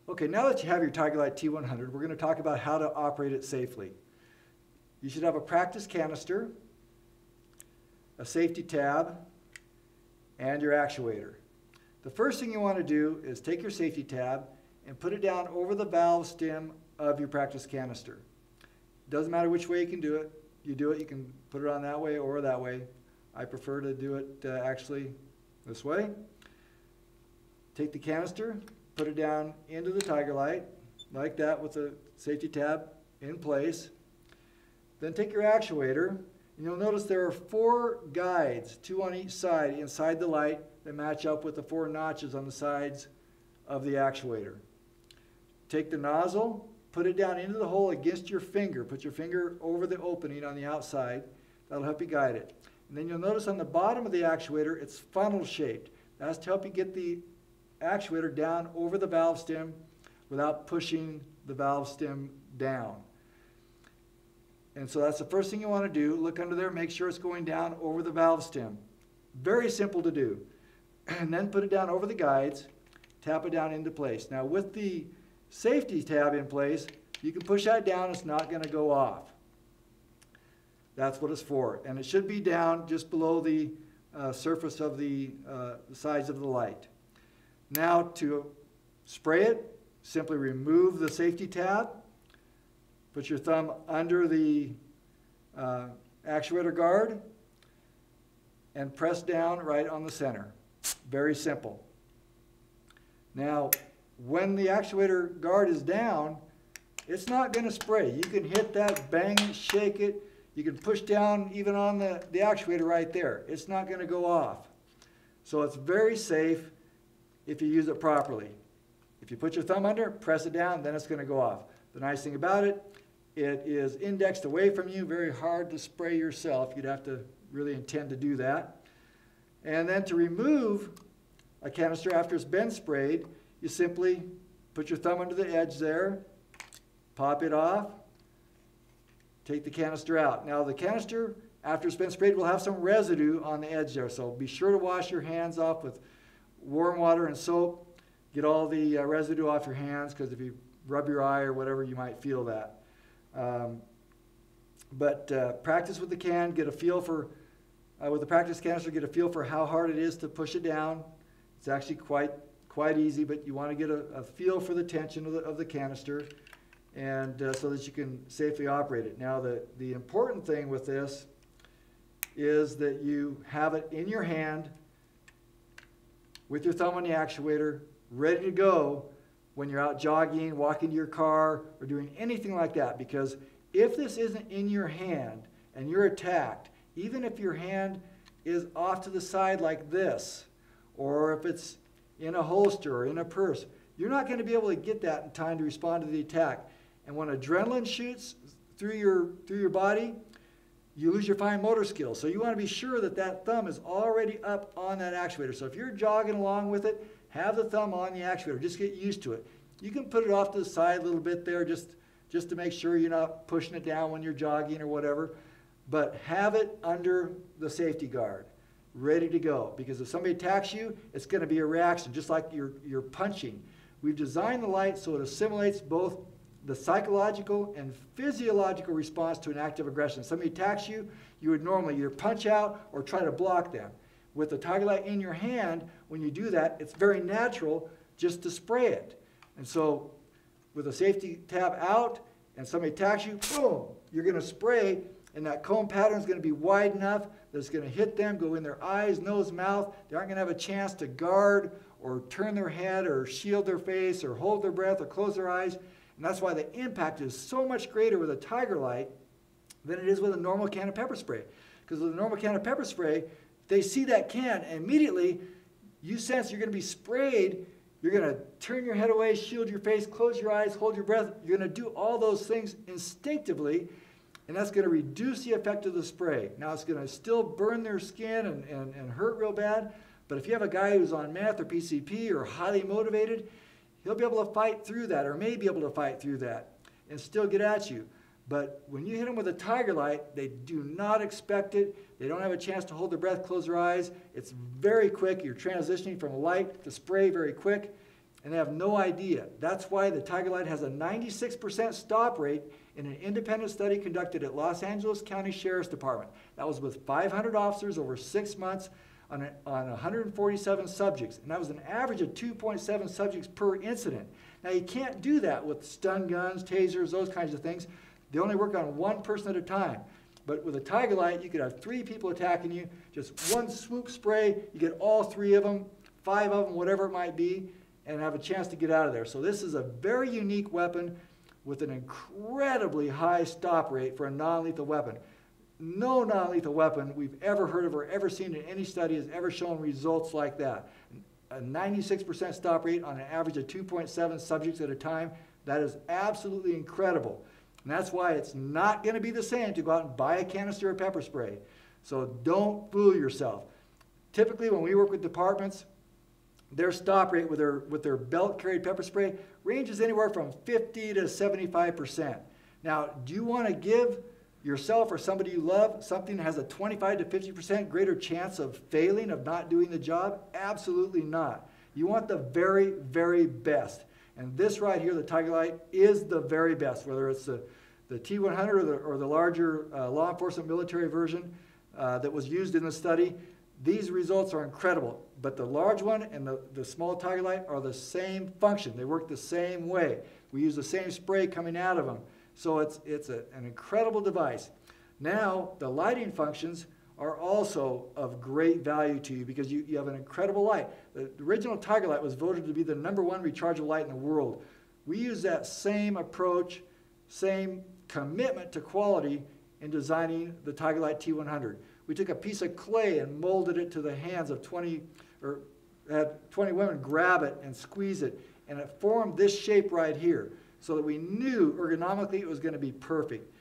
Okay, now that you have your TigerLight T100, we're going to talk about how to operate it safely. You should have a practice canister, a safety tab, and your actuator. The first thing you want to do is take your safety tab and put it down over the valve stem of your practice canister. Doesn't matter which way you can do it. You can put it on that way or that way. I prefer to do it actually this way. Take the canister, put it down into the TigerLight, like that with the safety tab in place. Then take your actuator, and you'll notice there are 4 guides, 2 on each side inside the light that match up with the 4 notches on the sides of the actuator. Take the nozzle, put it down into the hole against your finger. Put your finger over the opening on the outside. That'll help you guide it. And then you'll notice on the bottom of the actuator, it's funnel shaped. That's to help you get the actuator down over the valve stem without pushing the valve stem down. And so that's the first thing you want to do. Look under there, make sure it's going down over the valve stem. Very simple to do. And then put it down over the guides, tap it down into place. Now with the safety tab in place, you can push that down, it's not going to go off. That's what it's for. And it should be down just below the surface of the sides of the light. Now to spray it, simply remove the safety tab, put your thumb under the actuator guard, and press down right on the center. Very simple. Now, when the actuator guard is down, it's not going to spray. You can hit that, bang it, shake it. You can push down even on the actuator right there. It's not going to go off. So it's very safe if you use it properly. If you put your thumb under, press it down, then it's going to go off. The nice thing about it, it is indexed away from you, very hard to spray yourself. You'd have to really intend to do that. And then to remove a canister after it's been sprayed, you simply put your thumb under the edge there, pop it off, take the canister out. Now the canister, after it's been sprayed, will have some residue on the edge there, so be sure to wash your hands off with warm water and soap. Get all the residue off your hands, because if you rub your eye or whatever, you might feel that. Practice with the can, get a feel for, with the practice canister, get a feel for how hard it is to push it down. It's actually quite easy, but you want to get a feel for the tension of the canister, and so that you can safely operate it. Now the important thing with this is that you have it in your hand with your thumb on the actuator, ready to go when you're out jogging, walking to your car, or doing anything like that. Because if this isn't in your hand and you're attacked, even if your hand is off to the side like this, or if it's in a holster or in a purse, you're not going to be able to get that in time to respond to the attack. And when adrenaline shoots through your body, you lose your fine motor skills. So you want to be sure that that thumb is already up on that actuator. So if you're jogging along with it, have the thumb on the actuator. Just get used to it. You can put it off to the side a little bit there just to make sure you're not pushing it down when you're jogging or whatever. But have it under the safety guard, ready to go. Because if somebody attacks you, it's going to be a reaction, just like you're punching. We've designed the light so it assimilates both the psychological and physiological response to an act of aggression. If somebody attacks you, you would normally either punch out or try to block them. With the TigerLight in your hand, when you do that, it's very natural just to spray it. And so with the safety tab out and somebody attacks you, boom, you're going to spray, and that cone pattern is going to be wide enough that it's going to hit them, go in their eyes, nose, mouth. They aren't going to have a chance to guard or turn their head or shield their face or hold their breath or close their eyes. And that's why the impact is so much greater with a TigerLight than it is with a normal can of pepper spray. Because with a normal can of pepper spray, they see that can, and immediately you sense you're going to be sprayed. You're going to turn your head away, shield your face, close your eyes, hold your breath. You're going to do all those things instinctively, and that's going to reduce the effect of the spray. Now, it's going to still burn their skin and hurt real bad, but if you have a guy who's on meth or PCP or highly motivated, he'll be able to fight through that, or may be able to fight through that and still get at you. But when you hit them with a TigerLight, they do not expect it. They don't have a chance to hold their breath, close their eyes. It's very quick. You're transitioning from light to spray very quick. and they have no idea. That's why the TigerLight has a 96% stop rate in an independent study conducted at Los Angeles County Sheriff's Department. That was with 500 officers over 6 months on 147 subjects, and that was an average of 2.7 subjects per incident. Now, you can't do that with stun guns, tasers, those kinds of things. They only work on one person at a time. But with a TigerLight, you could have 3 people attacking you, just one swoop spray, you get all 3 of them, 5 of them, whatever it might be, and have a chance to get out of there. So this is a very unique weapon with an incredibly high stop rate for a non-lethal weapon. No non-lethal weapon we've ever heard of or ever seen in any study has ever shown results like that. A 96% stop rate on an average of 2.7 subjects at a time, that is absolutely incredible. And that's why it's not going to be the same to go out and buy a canister of pepper spray. So don't fool yourself. Typically when we work with departments, their stop rate with their belt carried pepper spray ranges anywhere from 50 to 75%. Now, do you want to give yourself or somebody you love something that has a 25 to 50% greater chance of failing, of not doing the job? Absolutely not. You want the very, very best. And this right here, the TigerLight, is the very best, whether it's the T100 or the larger law enforcement military version that was used in the study. These results are incredible, but the large one and the small TigerLight are the same function. They work the same way. We use the same spray coming out of them. So it's an incredible device. Now, the lighting functions are also of great value to you because you have an incredible light. The original TigerLight was voted to be the #1 rechargeable light in the world. We use that same approach, same commitment to quality in designing the TigerLight T100. We took a piece of clay and molded it to the hands of 20 women grab it and squeeze it, and it formed this shape right here so that we knew ergonomically it was going to be perfect.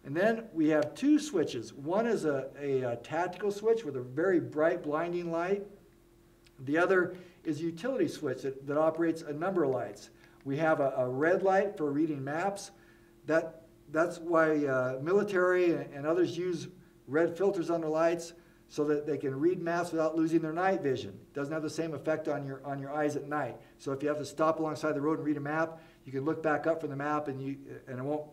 And then we have 2 switches. One is a tactical switch with a very bright blinding light. The other is a utility switch that operates a number of lights. We have a red light for reading maps. That's why military and others use red filters on their lights so that they can read maps without losing their night vision. It doesn't have the same effect on your eyes at night. So if you have to stop alongside the road and read a map, you can look back up from the map and it won't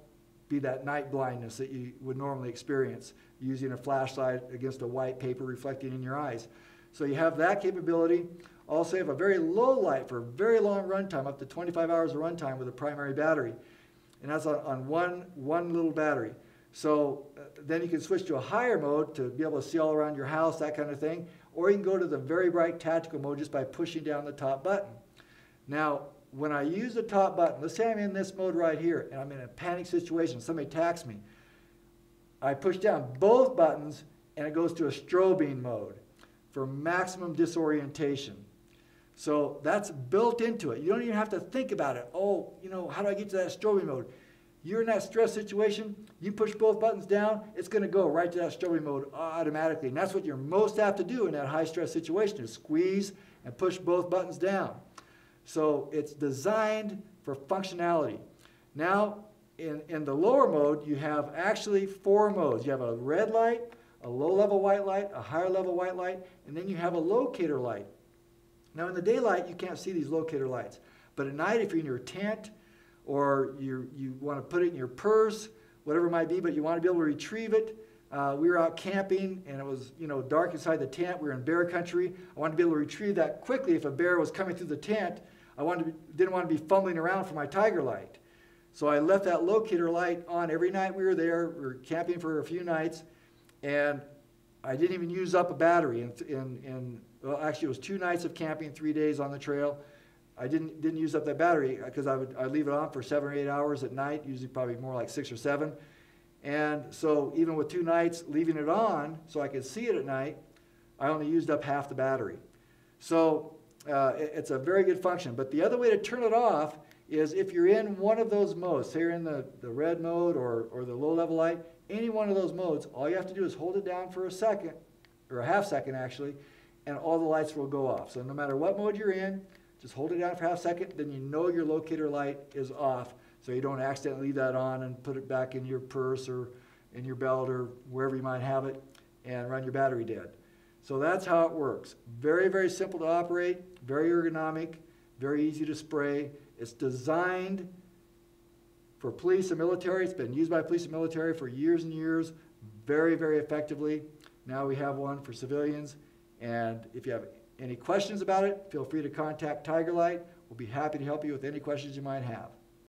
be that night blindness that you would normally experience using a flashlight against a white paper reflecting in your eyes. So you have that capability. Also, you have a very low light for very long run time, up to 25 hours of run time with a primary battery. And that's on one little battery. So then you can switch to a higher mode to be able to see all around your house, that kind of thing. Or you can go to the very bright tactical mode just by pushing down the top button. Now, when I use the top button, let's say I'm in this mode right here and I'm in a panic situation, somebody attacks me. I push down both buttons and it goes to a strobing mode for maximum disorientation. So that's built into it. You don't even have to think about it. Oh, how do I get to that strobing mode? You're in that stress situation, you push both buttons down, it's going to go right to that strobing mode automatically. And that's what you're most apt to do in that high stress situation, is squeeze and push both buttons down. So it's designed for functionality. Now, in the lower mode, you have actually 4 modes. You have a red light, a low-level white light, a higher-level white light, and then you have a locator light. Now, in the daylight, you can't see these locator lights. But at night, if you're in your tent or you want to put it in your purse, whatever it might be, but you want to be able to retrieve it. We were out camping, and it was dark inside the tent. We were in bear country. I wanted to be able to retrieve that quickly if a bear was coming through the tent. Didn't want to be fumbling around for my TigerLight. So I left that locator light on every night we were there. We were camping for a few nights, and I didn't even use up a battery. Well, actually, it was 2 nights of camping, 3 days on the trail. I didn't use up that battery because I'd leave it on for 7 or 8 hours at night, usually probably more like 6 or 7. And so even with 2 nights leaving it on so I could see it at night, I only used up half the battery. So it's a very good function. But the other way to turn it off is if you're in one of those modes, say you're in the red mode or the low level light, any one of those modes, all you have to do is hold it down for a second, or a half second actually, and all the lights will go off. So no matter what mode you're in, just hold it down for half a second, then you know your locator light is off, so you don't accidentally leave that on and put it back in your purse or in your belt or wherever you might have it and run your battery dead. So that's how it works. Very, very simple to operate, very ergonomic, very easy to spray. It's designed for police and military. It's been used by police and military for years and years, very, very effectively. Now we have one for civilians. And if you have any questions about it, feel free to contact TigerLight. We'll be happy to help you with any questions you might have.